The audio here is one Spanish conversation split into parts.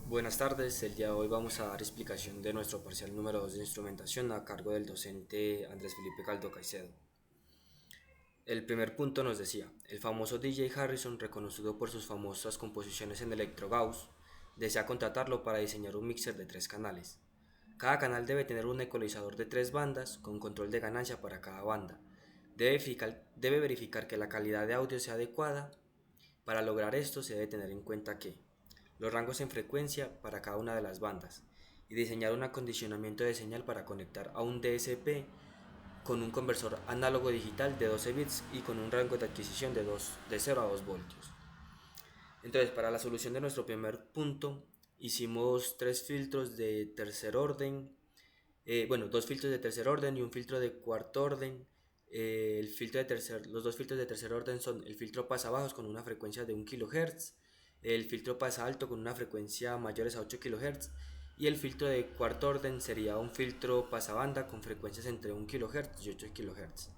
Buenas tardes, el día de hoy vamos a dar explicación de nuestro parcial número 2 de instrumentación a cargo del docente Andrés Felipe Caldo Caicedo. El primer punto nos decía, el famoso DJ Harrison, reconocido por sus famosas composiciones en Electro Gauss, desea contratarlo para diseñar un mixer de 3 canales. Cada canal debe tener un ecualizador de 3 bandas con control de ganancia para cada banda. Debe verificar que la calidad de audio sea adecuada. Para lograr esto se debe tener en cuenta que los rangos en frecuencia para cada una de las bandas y diseñar un acondicionamiento de señal para conectar a un DSP con un conversor análogo digital de 12 bits y con un rango de adquisición de 0 a 2 voltios. Entonces, para la solución de nuestro primer punto, hicimos 3 filtros de tercer orden, dos filtros de tercer orden y un filtro de cuarto orden. Los dos filtros de tercer orden son el filtro pasabajos con una frecuencia de 1 kHz, el filtro pasa alto con una frecuencia mayores a 8 kHz y el filtro de cuarto orden sería un filtro pasabanda con frecuencias entre 1 kHz y 8 kHz.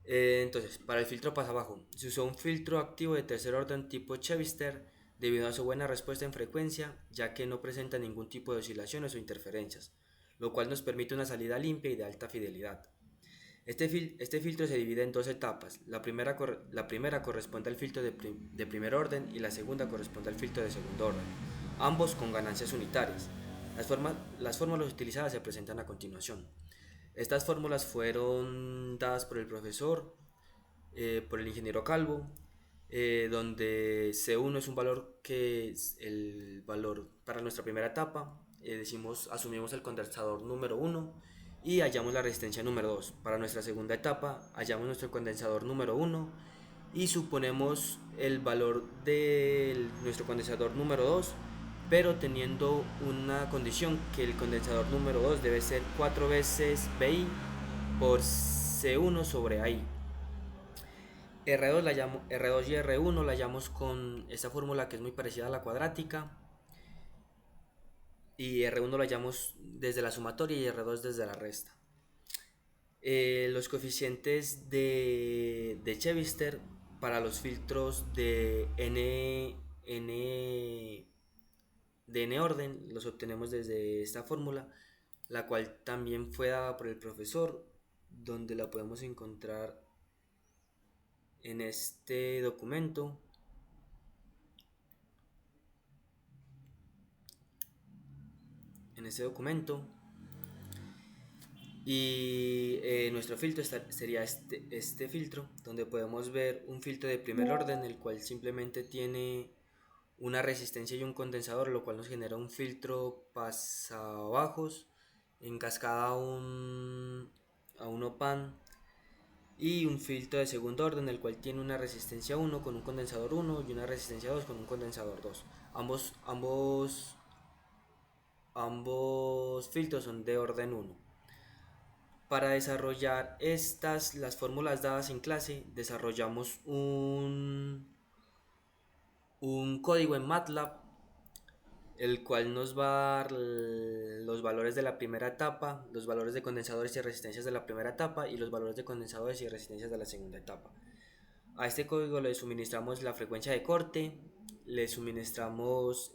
Entonces, para el filtro pasabajo, se usó un filtro activo de tercer orden tipo Chevster debido a su buena respuesta en frecuencia, ya que no presenta ningún tipo de oscilaciones o interferencias, lo cual nos permite una salida limpia y de alta fidelidad. Este filtro se divide en dos etapas. La primera corresponde al filtro de primer orden y la segunda corresponde al filtro de segundo orden, ambos con ganancias unitarias. Las fórmulas utilizadas se presentan a continuación. Estas fórmulas fueron dadas por el profesor, por el ingeniero Calvo, donde C1 es un valor que es el valor para nuestra primera etapa. Asumimos el condensador número 1 y hallamos la resistencia número 2. Para nuestra segunda etapa hallamos nuestro condensador número 1 y suponemos el valor de nuestro condensador número 2, pero teniendo una condición que el condensador número 2 debe ser 4 veces BI por C1 sobre AI. R2 y R1 la hallamos con esta fórmula que es muy parecida a la cuadrática, y R1 la hallamos desde la sumatoria y R2 desde la resta. Los coeficientes de Chevster para los filtros de n orden los obtenemos desde esta fórmula, la cual también fue dada por el profesor, donde la podemos encontrar en este documento. Y nuestro filtro sería este filtro, donde podemos ver un filtro de primer orden, el cual simplemente tiene una resistencia y un condensador, lo cual nos genera un filtro pasabajos en cascada a un OPAN, y un filtro de segundo orden, el cual tiene una resistencia 1 con un condensador 1 y una resistencia 2 con un condensador 2. Ambos filtros son de orden 1. Para desarrollar las fórmulas dadas en clase, desarrollamos un código en MATLAB, el cual nos va a dar los valores de la primera etapa, los valores de condensadores y resistencias de la primera etapa y los valores de condensadores y resistencias de la segunda etapa. A este código le suministramos la frecuencia de corte, le suministramos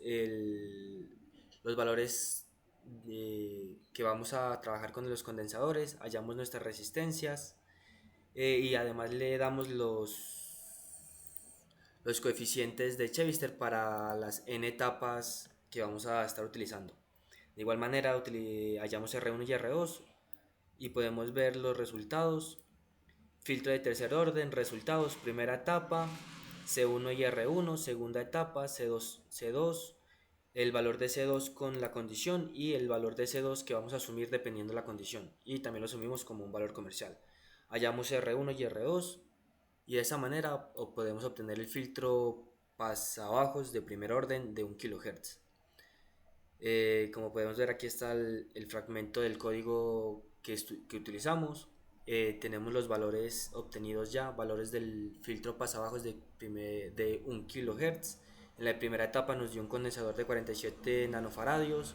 los valores que vamos a trabajar con los condensadores, hallamos nuestras resistencias, y además le damos los coeficientes de Chevster para las n etapas que vamos a estar utilizando. De igual manera hallamos R1 y R2 y podemos ver los resultados. Filtro de tercer orden, resultados, primera etapa, C1 y R1, segunda etapa, C2, el valor de C2 con la condición y el valor de C2 que vamos a asumir dependiendo de la condición, y también lo asumimos como un valor comercial. Hallamos R1 y R2 y de esa manera podemos obtener el filtro pasabajos de primer orden de 1 kHz. Como podemos ver, aquí está el fragmento del código que utilizamos. Tenemos los valores obtenidos ya, valores del filtro pasabajos de 1 kHz. En la primera etapa nos dio un condensador de 47 nanofaradios,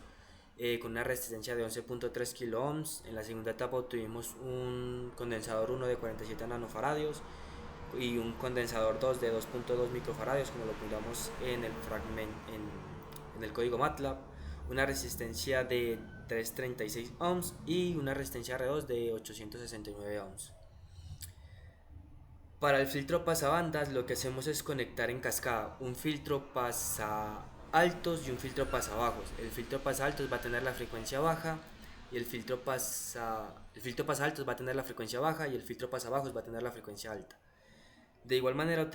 con una resistencia de 11.3 kiloohms. En la segunda etapa obtuvimos un condensador 1 de 47 nanofaradios y un condensador 2 de 2.2 microfaradios, como lo miramos en en el código MATLAB, una resistencia de 336 ohms y una resistencia R2 de 869 ohms. Para el filtro pasabandas lo que hacemos es conectar en cascada un filtro pasa altos y un filtro pasa bajos. El filtro pasa altos va a tener la frecuencia baja y el filtro pasa altos va a tener la frecuencia baja y el filtro pasa bajos va a tener la frecuencia alta. De igual manera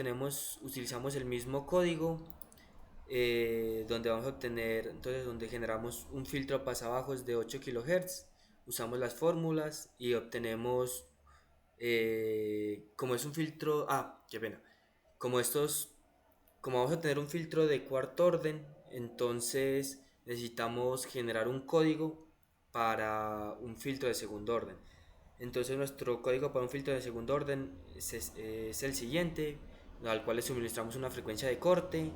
utilizamos el mismo código donde vamos a obtener, entonces donde generamos un filtro pasabajos de 8 kHz, usamos las fórmulas y obtenemos, como es un filtro, qué pena, como vamos a tener un filtro de cuarto orden, entonces necesitamos generar un código para un filtro de segundo orden. Entonces nuestro código para un filtro de segundo orden es el siguiente, al cual le suministramos una frecuencia de corte,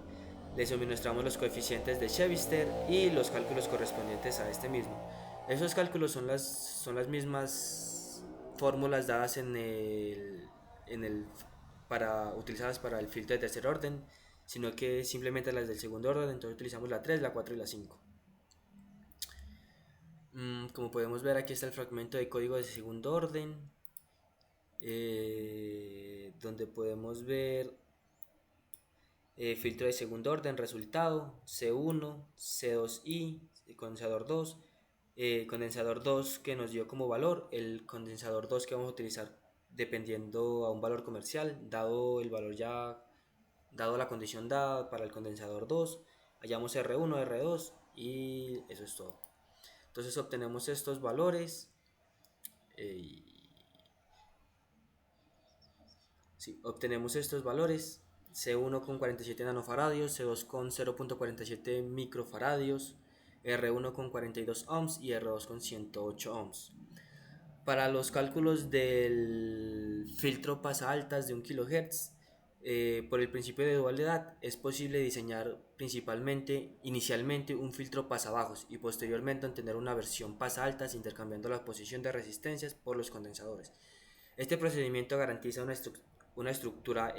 le suministramos los coeficientes de Chebyshev y los cálculos correspondientes a este mismo. Esos cálculos son las mismas fórmulas dadas utilizadas para el filtro de tercer orden, sino que simplemente las del segundo orden, entonces utilizamos la 3, la 4 y la 5. Como podemos ver, aquí está el fragmento de código de segundo orden, donde podemos ver filtro de segundo orden, resultado, C1, C2i, condensador 2 que nos dio como valor, el condensador 2 que vamos a utilizar dependiendo a un valor comercial, dado la condición dada para el condensador 2, hallamos R1, R2 y eso es todo. Entonces obtenemos estos valores, C1 con 47 nanofaradios, C2 con 0.47 microfaradios, R1 con 42 ohms y R2 con 108 ohms. Para los cálculos del filtro pasa altas de 1 kHz, por el principio de dualidad es posible diseñar inicialmente un filtro pasa bajos y posteriormente obtener una versión pasa altas intercambiando la posición de resistencias por los condensadores. Este procedimiento garantiza una estructura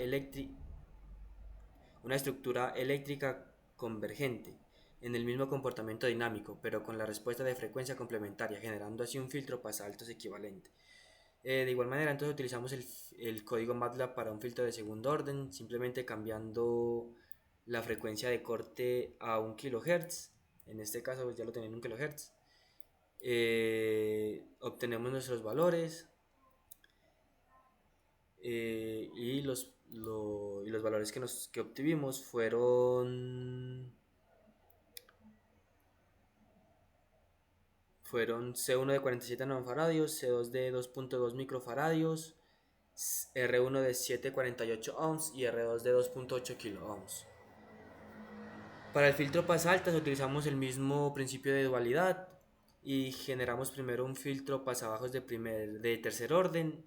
eléctrica convergente en el mismo comportamiento dinámico, pero con la respuesta de frecuencia complementaria, generando así un filtro pasa altos equivalente. De igual manera, entonces utilizamos el código MATLAB para un filtro de segundo orden, simplemente cambiando la frecuencia de corte a 1 kHz. En este caso pues ya lo tenía en 1 kHz. Obtenemos nuestros valores y los valores que obtuvimos fueron C1 de 47 nanofaradios, C2 de 2.2 microfaradios, R1 de 7.48 ohms y R2 de 2.8 kiloohms. Para el filtro pasa altas utilizamos el mismo principio de dualidad y generamos primero un filtro pasa bajos de tercer orden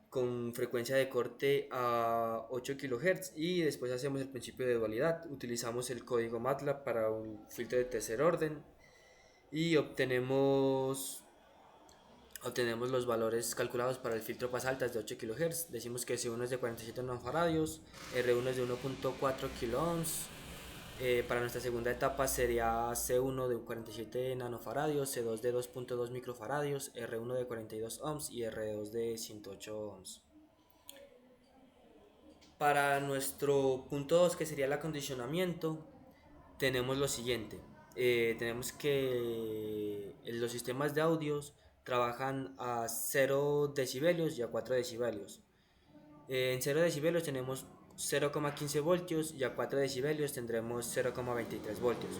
con frecuencia de corte a 8 kHz y después hacemos el principio de dualidad. Utilizamos el código MATLAB para un filtro de tercer orden y obtenemos los valores calculados para el filtro pasa altas de 8 kHz. Decimos que C1 es de 47 nanofaradios, R1 es de 1.4 kiloohms. Para nuestra segunda etapa sería C1 de 47 nanofaradios, C2 de 2.2 microfaradios, R1 de 42 ohms y R2 de 108 ohms. Para nuestro punto 2, que sería el acondicionamiento, tenemos lo siguiente. Tenemos que los sistemas de audios trabajan a 0 decibelios y a 4 decibelios. En 0 decibelios tenemos 0,15 voltios y a 4 decibelios tendremos 0,23 voltios.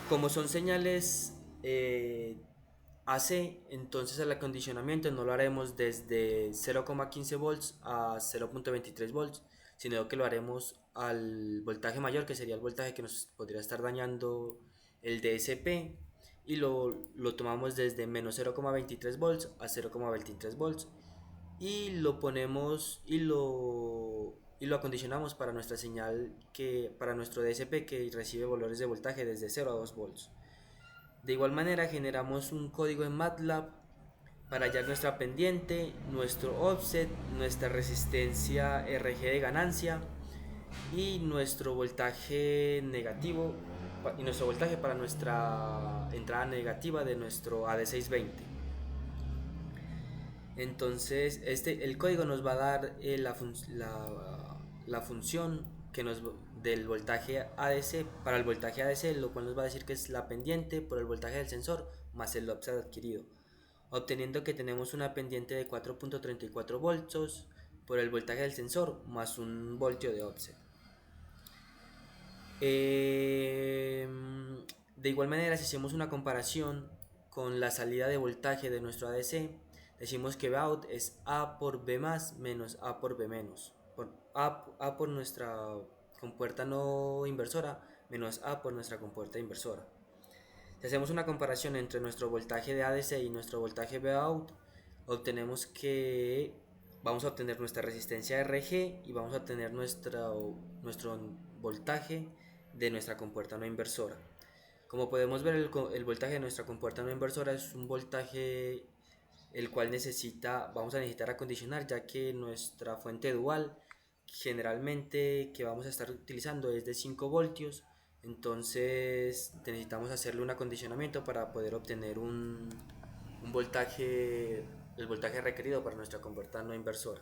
Como son señales AC, entonces el acondicionamiento no lo haremos desde 0,15 volts a 0,23 volts, sino que lo haremos al voltaje mayor, que sería el voltaje que nos podría estar dañando el DSP, y lo tomamos desde menos 0,23 volts a 0,23 volts y lo ponemos y lo acondicionamos para nuestra señal, para nuestro DSP que recibe valores de voltaje desde 0 a 2 volts. De igual manera generamos un código en MATLAB para hallar nuestra pendiente, nuestro offset, nuestra resistencia RG de ganancia y nuestro voltaje negativo y nuestro voltaje para nuestra entrada negativa de nuestro AD620. Entonces el código nos va a dar la función que del voltaje ADC para el voltaje ADC, lo cual nos va a decir que es la pendiente por el voltaje del sensor más el offset adquirido, obteniendo que tenemos una pendiente de 4.34 voltios por el voltaje del sensor más un voltio de offset. De igual manera, si hacemos una comparación con la salida de voltaje de nuestro ADC, decimos que Vout es A por B más menos A por B menos. A por nuestra compuerta no inversora menos A por nuestra compuerta inversora. Si hacemos una comparación entre nuestro voltaje de ADC y nuestro voltaje Vout, obtenemos que vamos a obtener nuestra resistencia RG y vamos a obtener nuestro voltaje de nuestra compuerta no inversora. Como podemos ver, el voltaje de nuestra compuerta no inversora es un voltaje el cual vamos a necesitar acondicionar, ya que nuestra fuente dual generalmente que vamos a estar utilizando es de 5 voltios. Entonces necesitamos hacerle un acondicionamiento para poder obtener un voltaje, el voltaje requerido para nuestra compuerta no inversora.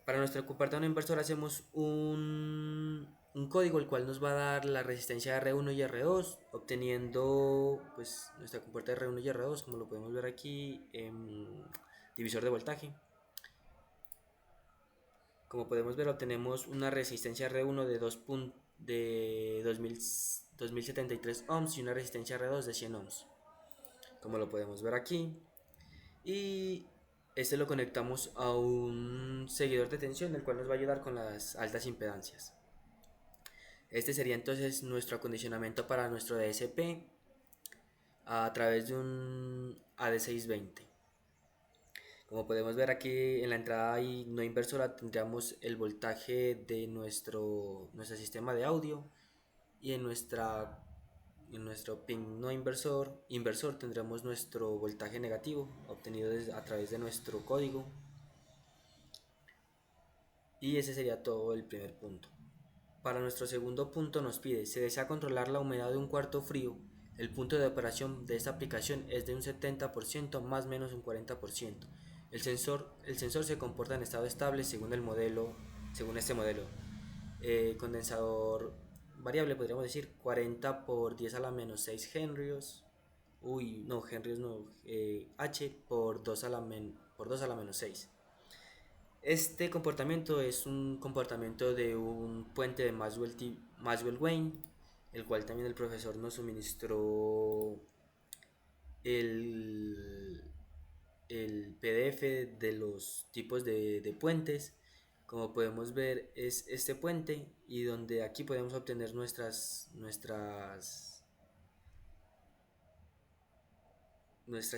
Para nuestra compuerta no inversora hacemos un código el cual nos va a dar la resistencia R1 y R2, obteniendo pues nuestra compuerta R1 y R2, como lo podemos ver aquí en divisor de voltaje. Como podemos ver, obtenemos una resistencia R1 de 2073 ohms y una resistencia R2 de 100 ohms, como lo podemos ver aquí. Y este lo conectamos a un seguidor de tensión, el cual nos va a ayudar con las altas impedancias. Este sería entonces nuestro acondicionamiento para nuestro DSP a través de un AD620. Como podemos ver aquí en la entrada y no inversora tendríamos el voltaje de nuestro sistema de audio, y en nuestro pin no inversor tendremos nuestro voltaje negativo obtenido a través de nuestro código. Y ese sería todo el primer punto. Para nuestro segundo punto nos pide: se desea controlar la humedad de un cuarto frío. El punto de operación de esta aplicación es de un 70% más menos un 40%. El sensor se comporta en estado estable según este modelo. Condensador variable, podríamos decir 40 por 10 a la menos 6 henrios. H por 2 a la menos 6. Este comportamiento es un comportamiento de un puente de Maxwell-Wayne, el cual también el profesor nos suministró el PDF de los tipos de puentes. Como podemos ver, es este puente, y donde aquí podemos obtener nuestras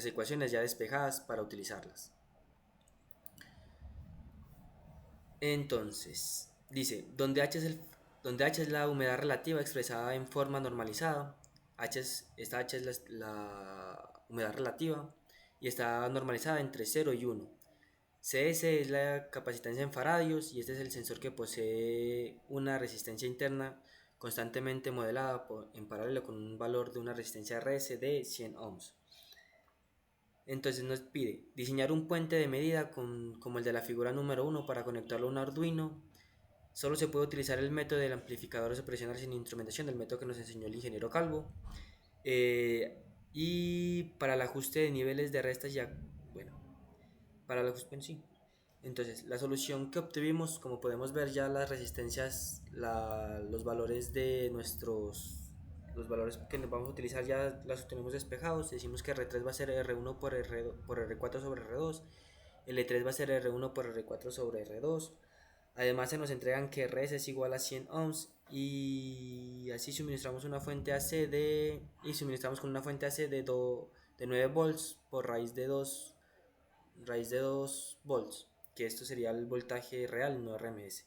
ecuaciones ya despejadas para utilizarlas. Entonces, dice, donde H es la humedad relativa expresada en forma normalizada. Esta H es la humedad relativa y está normalizada entre 0 y 1. CS es la capacitancia en faradios, y este es el sensor que posee una resistencia interna constantemente modelada en paralelo con un valor de una resistencia RS de 100 ohms. Entonces nos pide diseñar un puente de medida como el de la figura número 1 para conectarlo a un Arduino. Solo se puede utilizar el método del amplificador operacional sin instrumentación, el método que nos enseñó el ingeniero Calvo. Y para el ajuste de niveles de restas para el ajuste, sí. Entonces la solución que obtuvimos, como podemos ver ya las resistencias, los valores los valores que vamos a utilizar ya los tenemos despejados. Decimos que R3 va a ser R1 por R4 sobre R2, L3 va a ser R1 por R4 sobre R2. Además se nos entregan que RS es igual a 100 ohms, y así suministramos una fuente AC con una fuente AC de 9 volts por raíz de 2 volts, que esto sería el voltaje real, no RMS.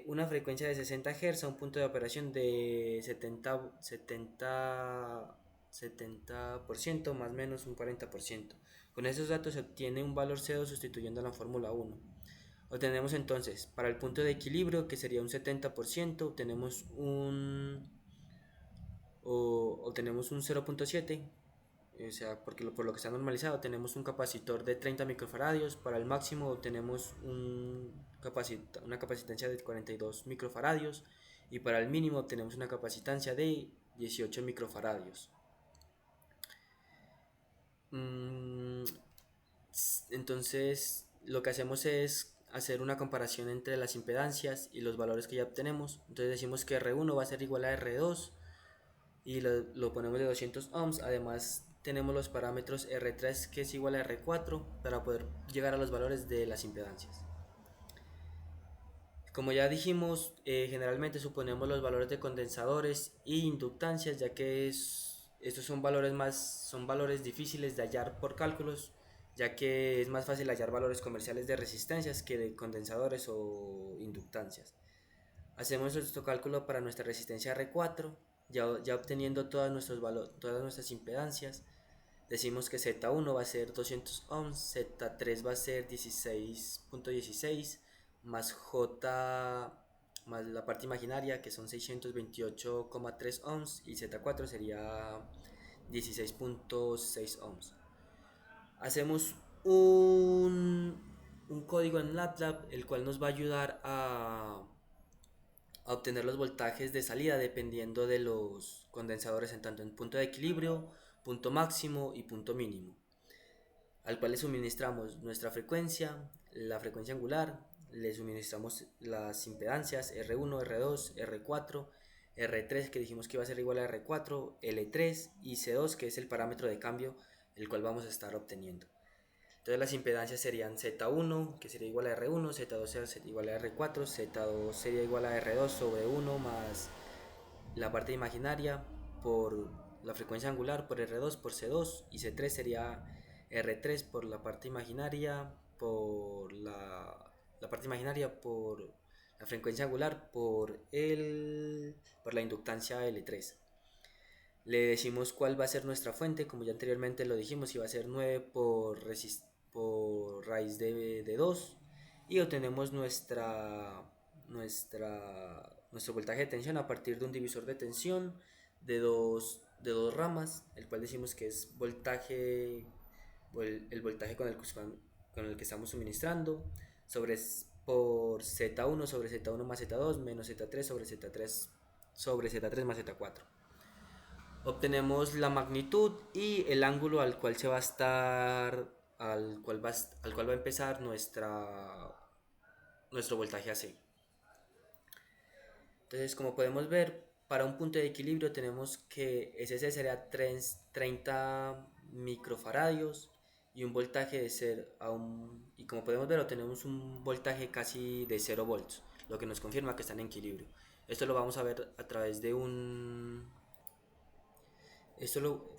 Una frecuencia de 60 Hz a un punto de operación de 70% más menos un 40%. Con esos datos se obtiene un valor CO sustituyendo la fórmula 1. Obtenemos entonces, para el punto de equilibrio, que sería un 70%, obtenemos un 0.7, o sea, por lo que está normalizado, tenemos un capacitor de 30 microfaradios. Para el máximo obtenemos una capacitancia de 42 microfaradios, y para el mínimo obtenemos una capacitancia de 18 microfaradios. Entonces, lo que hacemos es hacer una comparación entre las impedancias y los valores que ya obtenemos. Entonces decimos que R1 va a ser igual a R2 y lo ponemos de 200 ohms. Además tenemos los parámetros R3, que es igual a R4, para poder llegar a los valores de las impedancias. Como ya dijimos, generalmente suponemos los valores de condensadores e inductancias, ya que estos son valores difíciles de hallar por cálculos, ya que es más fácil hallar valores comerciales de resistencias que de condensadores o inductancias. Hacemos nuestro cálculo para nuestra resistencia R4, ya obteniendo todas nuestras impedancias. Decimos que Z1 va a ser 200 ohms, Z3 va a ser 16.16, más J más la parte imaginaria, que son 628,3 ohms, y Z4 sería 16.6 ohms. Hacemos un código en MATLAB, el cual nos va a ayudar a obtener los voltajes de salida dependiendo de los condensadores, en tanto en punto de equilibrio, punto máximo y punto mínimo, al cual le suministramos nuestra frecuencia, la frecuencia angular, le suministramos las impedancias R1, R2, R4, R3, que dijimos que iba a ser igual a R4, L3 y C2, que es el parámetro de cambio el cual vamos a estar obteniendo. Entonces las impedancias serían Z1, que sería igual a R1, Z2 sería igual a R4, Z2 sería igual a R2 sobre 1 más la parte imaginaria por la frecuencia angular por R2 por C2, y C3 sería R3 por la parte imaginaria por la parte imaginaria por la frecuencia angular por la inductancia L3. Le decimos cuál va a ser nuestra fuente, como ya anteriormente lo dijimos, iba a ser 9 por raíz de 2, y obtenemos nuestro voltaje de tensión a partir de un divisor de tensión de dos ramas, el cual decimos que es el voltaje con el que estamos suministrando, por Z1 sobre Z1 más Z2 menos Z3 sobre Z3 más Z4. Obtenemos la magnitud y el ángulo al cual va a empezar nuestro voltaje AC. Entonces, como podemos ver, para un punto de equilibrio tenemos que SC sería 30 microfaradios y un voltaje y como podemos ver, obtenemos un voltaje casi de 0 volts, lo que nos confirma que están en equilibrio. Esto lo vamos a ver a través de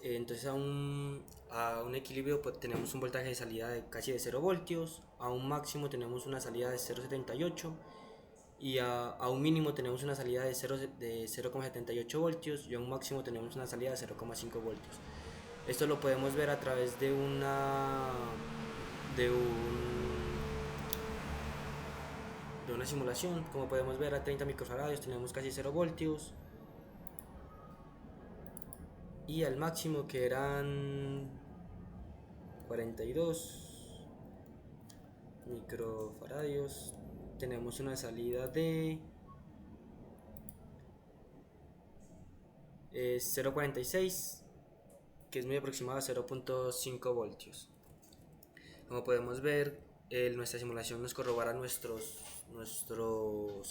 entonces a un equilibrio pues, tenemos un voltaje de salida de casi de 0 voltios, a un máximo tenemos una salida de 0,78, y a un mínimo tenemos una salida de 0,78 voltios, y a un máximo tenemos una salida de 0,5 voltios. Esto lo podemos ver a través de de una simulación. Como podemos ver, a 30 microfaradios tenemos casi 0 voltios, y al máximo, que eran 42 microfaradios, tenemos una salida de 0,46, que es muy aproximado a 0,5 voltios. Como podemos ver, nuestra simulación nos corrobora nuestros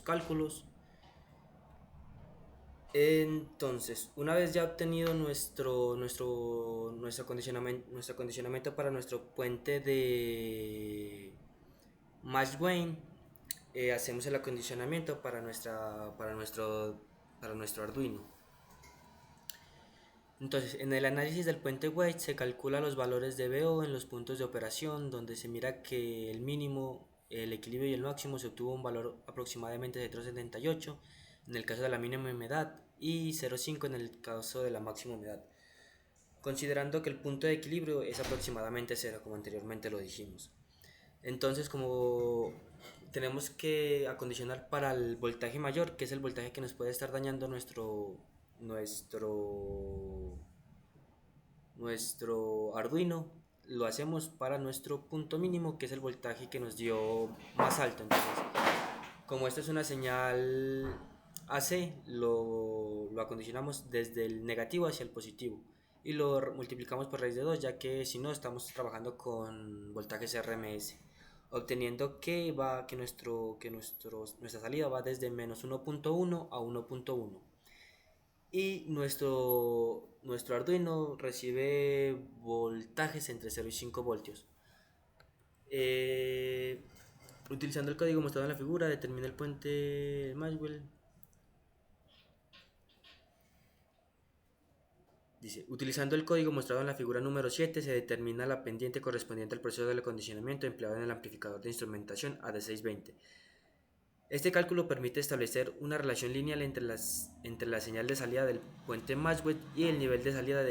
cálculos. Entonces, una vez ya obtenido nuestro acondicionamiento para nuestro puente de Match-Wayne, hacemos el acondicionamiento para nuestro Arduino. Entonces, en el análisis del puente Weight se calcula los valores de BO en los puntos de operación, donde se mira que el mínimo, el equilibrio y el máximo se obtuvo un valor aproximadamente de 0,78 en el caso de la mínima humedad y 0,5 en el caso de la máxima humedad, considerando que el punto de equilibrio es aproximadamente 0, como anteriormente lo dijimos. Entonces, como tenemos que acondicionar para el voltaje mayor, que es el voltaje que nos puede estar dañando nuestro Arduino. Lo hacemos para nuestro punto mínimo, que es el voltaje que nos dio más alto. Entonces, como esto es una señal AC, lo acondicionamos desde el negativo hacia el positivo y lo multiplicamos por raíz de 2, ya que si no estamos trabajando con voltajes RMS, obteniendo que nuestra salida va desde menos 1.1 a 1.1 y nuestro Arduino recibe voltajes entre 0 y 5 voltios. Utilizando el código mostrado en la figura, determina el puente Maxwell. Dice, utilizando el código mostrado en la figura número 7 se determina la pendiente correspondiente al proceso de acondicionamiento empleado en el amplificador de instrumentación AD620. Este cálculo permite establecer una relación lineal entre la señal de salida del puente Maxwell y el nivel de salida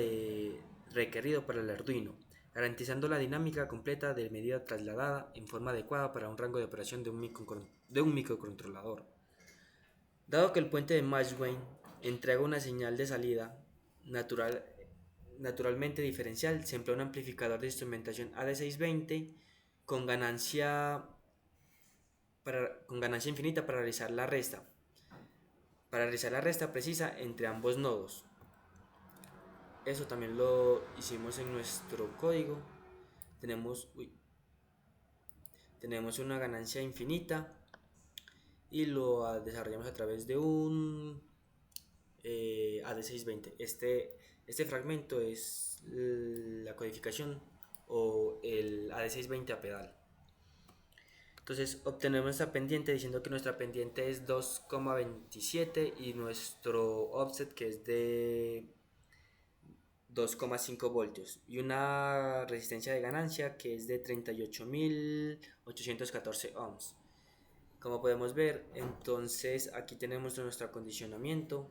requerido para el Arduino, garantizando la dinámica completa de medida trasladada en forma adecuada para un rango de operación de un microcontrolador. Dado que el puente de Maxwell entrega una señal de salida naturalmente diferencial, se emplea un amplificador de instrumentación AD620 con ganancia infinita para realizar la resta precisa entre ambos nodos. Eso también lo hicimos en nuestro código. Tenemos una ganancia infinita y lo desarrollamos a través de un AD620. Este fragmento es la codificación o el AD620 a pedal. Entonces obtenemos nuestra pendiente diciendo que nuestra pendiente es 2,27 y nuestro offset que es de 2,5 voltios y una resistencia de ganancia que es de 38.814 ohms. Como podemos ver, entonces aquí tenemos nuestro acondicionamiento.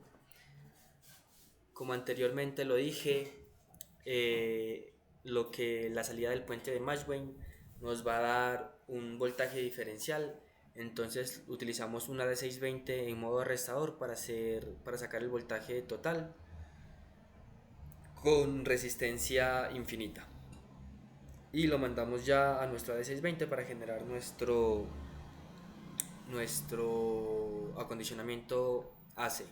Como anteriormente lo dije, la salida del puente de Maxwell nos va a dar un voltaje diferencial, entonces utilizamos una AD620 en modo restador para sacar el voltaje total con resistencia infinita y lo mandamos ya a nuestra AD620 para generar nuestro acondicionamiento AC.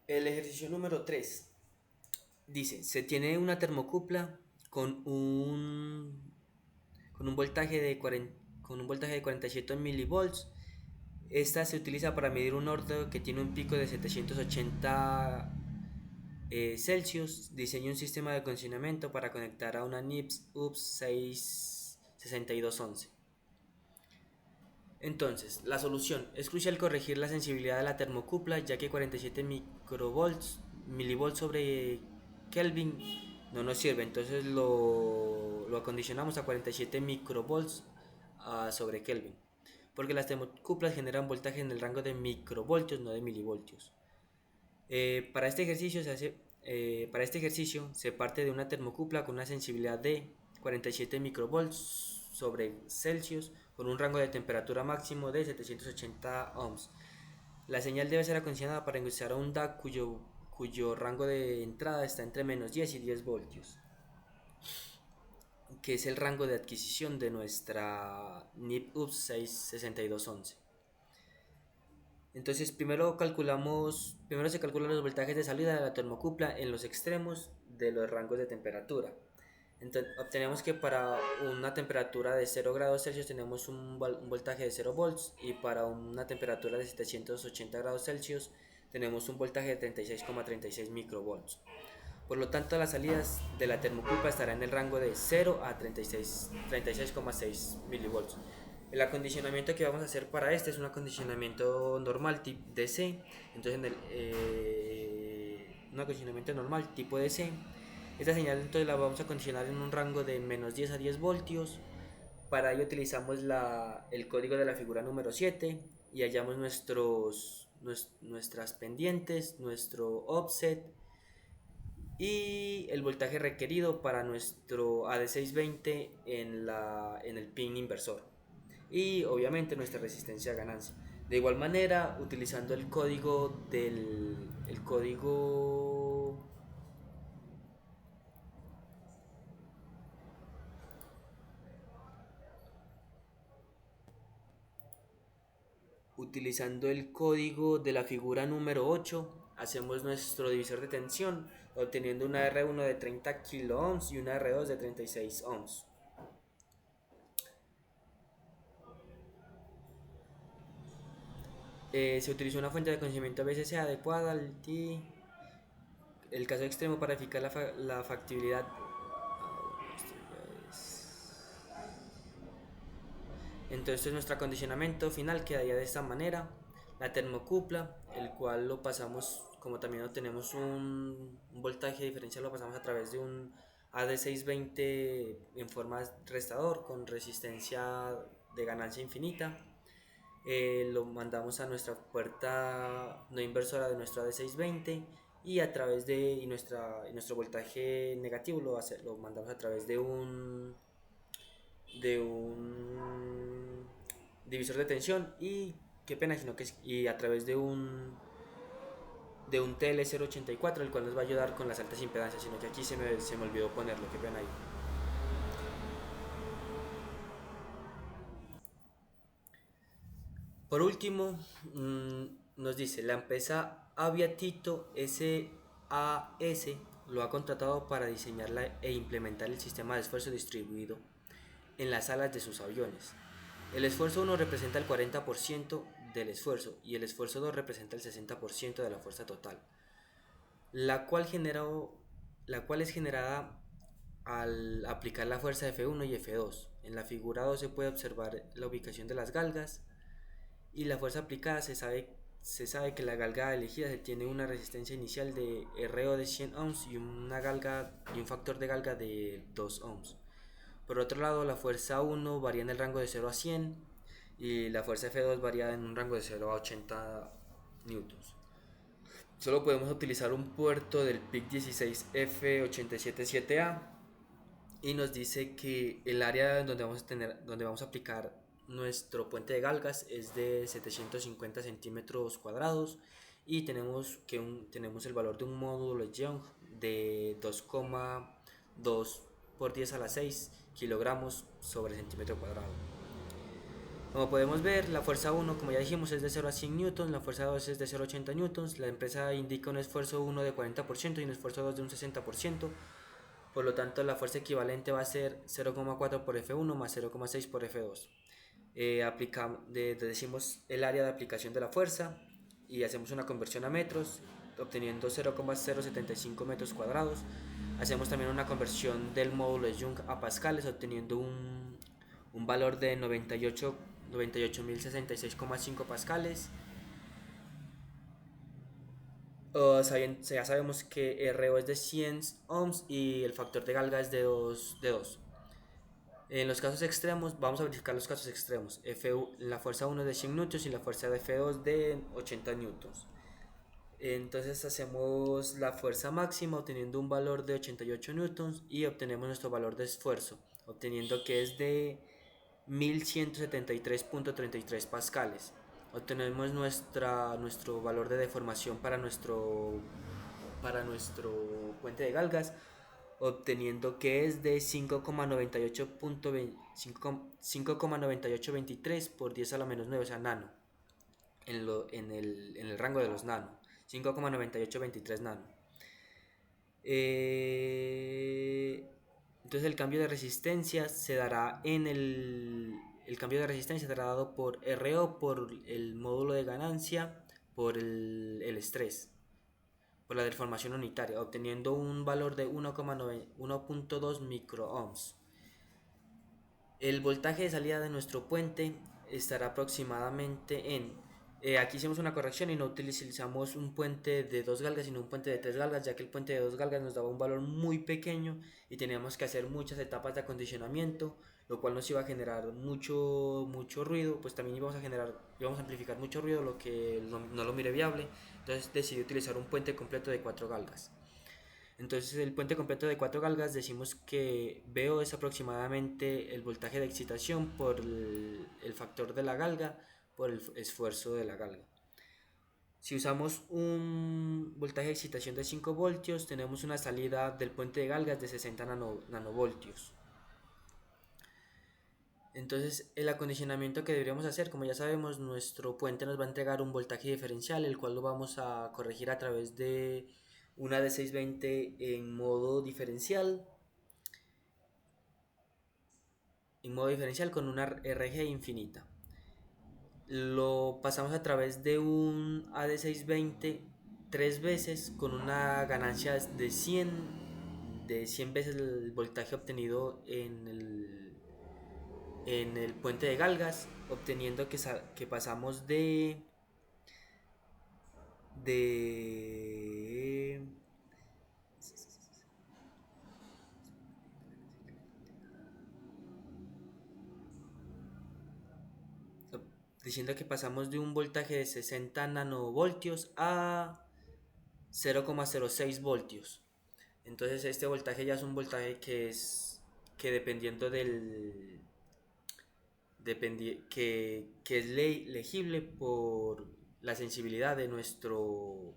El ejercicio número 3 dice, se tiene una termocupla con un voltaje de 47 milivolts. Esta se utiliza para medir un orto que tiene un pico de 780 Celsius. Diseña un sistema de acondicionamiento para conectar a una NIPS UPS 6211. Entonces, la solución. Es crucial corregir la sensibilidad de la termocupla, ya que 47 milivolts sobre Kelvin no nos sirve. Entonces lo acondicionamos a 47 microvolts sobre Kelvin, porque las termocuplas generan voltaje en el rango de microvoltios, no de milivoltios. Para este ejercicio se parte de una termocupla con una sensibilidad de 47 microvolts sobre Celsius con un rango de temperatura máximo de 780 ohms. La señal debe ser acondicionada para ingresar a un DAC cuyo rango de entrada está entre menos 10 y 10 voltios, que es el rango de adquisición de nuestra NIP UPS 6211. Entonces primero se calculan los voltajes de salida de la termocupla en los extremos de los rangos de temperatura. Entonces obtenemos que para una temperatura de 0 grados Celsius tenemos un voltaje de 0 volts y para una temperatura de 780 grados Celsius tenemos un voltaje de 36,36 microvolts. Por lo tanto, las salidas de la termocupla estarán en el rango de 0 a 36,6 milivolts. El acondicionamiento que vamos a hacer para este es un acondicionamiento normal tipo DC. Entonces, un acondicionamiento normal tipo DC. Esta señal entonces la vamos a acondicionar en un rango de menos 10 a 10 voltios. Para ello utilizamos el código de la figura número 7 y hallamos nuestras pendientes, nuestro offset y el voltaje requerido para nuestro AD620 en el pin inversor y obviamente nuestra resistencia a ganancia. De igual manera, utilizando el código utilizando el código de la figura número 8, hacemos nuestro divisor de tensión, obteniendo una R1 de 30 kilo y una R2 de 36 ohms. Se utilizó una fuente de conocimiento BCC adecuada el caso extremo para verificar la factibilidad. Entonces nuestro acondicionamiento final quedaría de esta manera: la termocupla, el cual lo pasamos, como también obtenemos un voltaje diferencial, lo pasamos a través de un AD620 en forma restador con resistencia de ganancia infinita. Lo mandamos a nuestra puerta no inversora de nuestro AD620 y a través de nuestro voltaje negativo lo mandamos a través de un divisor de tensión y qué pena, sino que y a través de un TL084, el cual nos va a ayudar con las altas impedancias, sino que aquí se me olvidó ponerlo, qué pena ahí. Por último, nos dice: la empresa Aviatito SAS lo ha contratado para diseñar e implementar el sistema de esfuerzo distribuido en las alas de sus aviones. El esfuerzo 1 representa el 40% del esfuerzo y el esfuerzo 2 representa el 60% de la fuerza total, la cual, la cual es generada al aplicar la fuerza F1 y F2. En la figura 2 se puede observar la ubicación de las galgas y la fuerza aplicada. Se sabe que la galga elegida tiene una resistencia inicial de RO de 100 ohms y un factor de galga de 2 ohms. Por otro lado, la fuerza 1 varía en el rango de 0 a 100 y la fuerza F2 varía en un rango de 0 a 80 newtons. Solo podemos utilizar un puerto del PIC 16F877A y nos dice que el área donde vamos a aplicar nuestro puente de galgas es de 750 centímetros cuadrados y tenemos el valor de un módulo Young de 2,2 por 10 a la 6 kilogramos sobre centímetro cuadrado. Como podemos ver, la fuerza 1, como ya dijimos, es de 0 a 100 newtons, la fuerza 2 es de 0 a 80 newtons, la empresa indica un esfuerzo 1 de 40% y un esfuerzo 2 de un 60%, por lo tanto la fuerza equivalente va a ser 0,4 por F1 más 0,6 por F2. Decimos el área de aplicación de la fuerza y hacemos una conversión a metros, obteniendo 0,075 metros cuadrados. Hacemos también una conversión del módulo de Young a pascales, obteniendo un valor de 98.066,5 pascales. Ya sabemos que RO es de 100 ohms y el factor de galga es de 2. En los casos extremos, vamos a verificar los casos extremos. La fuerza 1 es de 100 newtons y la fuerza de F2 de 80 newtons. Entonces hacemos la fuerza máxima obteniendo un valor de 88 newtons y obtenemos nuestro valor de esfuerzo, obteniendo que es de 1173.33 pascales. Obtenemos nuestro valor de deformación para nuestro puente de galgas, obteniendo que es de 5,9823 por 10 a la menos 9, o sea, nano, en el rango de los nano, 5,9823 nano. Entonces el cambio de resistencia se dará el cambio de resistencia será dado por RO, por el módulo de ganancia, por el estrés, por la deformación unitaria, obteniendo un valor de 1.2 microohms. El voltaje de salida de nuestro puente estará aproximadamente aquí hicimos una corrección y no utilizamos un puente de 2 galgas sino un puente de 3 galgas, ya que el puente de 2 galgas nos daba un valor muy pequeño y teníamos que hacer muchas etapas de acondicionamiento, lo cual nos iba a generar mucho ruido, pues también íbamos a amplificar mucho ruido, lo que no lo mire viable. Entonces decidí utilizar un puente completo de 4 galgas. Entonces el puente completo de 4 galgas decimos que VO es aproximadamente el voltaje de excitación por el factor de la galga por el esfuerzo de la galga. Si usamos un voltaje de excitación de 5 voltios, tenemos una salida del puente de galgas de 60 nanovoltios. Entonces el acondicionamiento que deberíamos hacer, como ya sabemos, nuestro puente nos va a entregar un voltaje diferencial, el cual lo vamos a corregir a través de una D620 en modo diferencial con una RG infinita. Lo pasamos a través de un AD620 tres veces con una ganancia de 100 veces el voltaje obtenido en el puente de galgas, obteniendo que pasamos de diciendo que pasamos de un voltaje de 60 nanovoltios a 0,06 voltios. Entonces este voltaje ya es un voltaje que dependiendo del que es legible por la sensibilidad de nuestro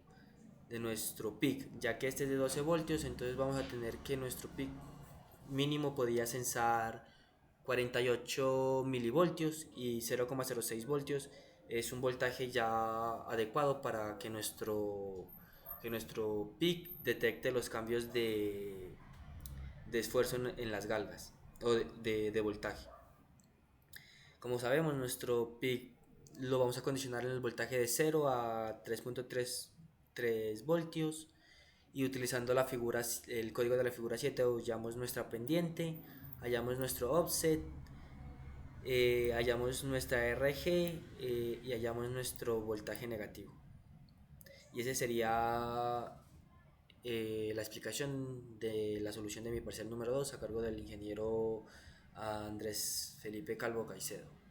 peak, ya que este es de 12 voltios, entonces vamos a tener que nuestro peak mínimo podría sensar 48 milivoltios y 0,06 voltios es un voltaje ya adecuado para que nuestro peak detecte los cambios de esfuerzo en las galgas o de voltaje. Como sabemos, nuestro peak lo vamos a condicionar en el voltaje de 0 a 3.33 voltios y utilizando el código de la figura 7 hallamos nuestra pendiente, hallamos nuestro offset, hallamos nuestra RG y hallamos nuestro voltaje negativo. Y esa sería la explicación de la solución de mi parcial número 2 a cargo del ingeniero Andrés Felipe Calvo Caicedo.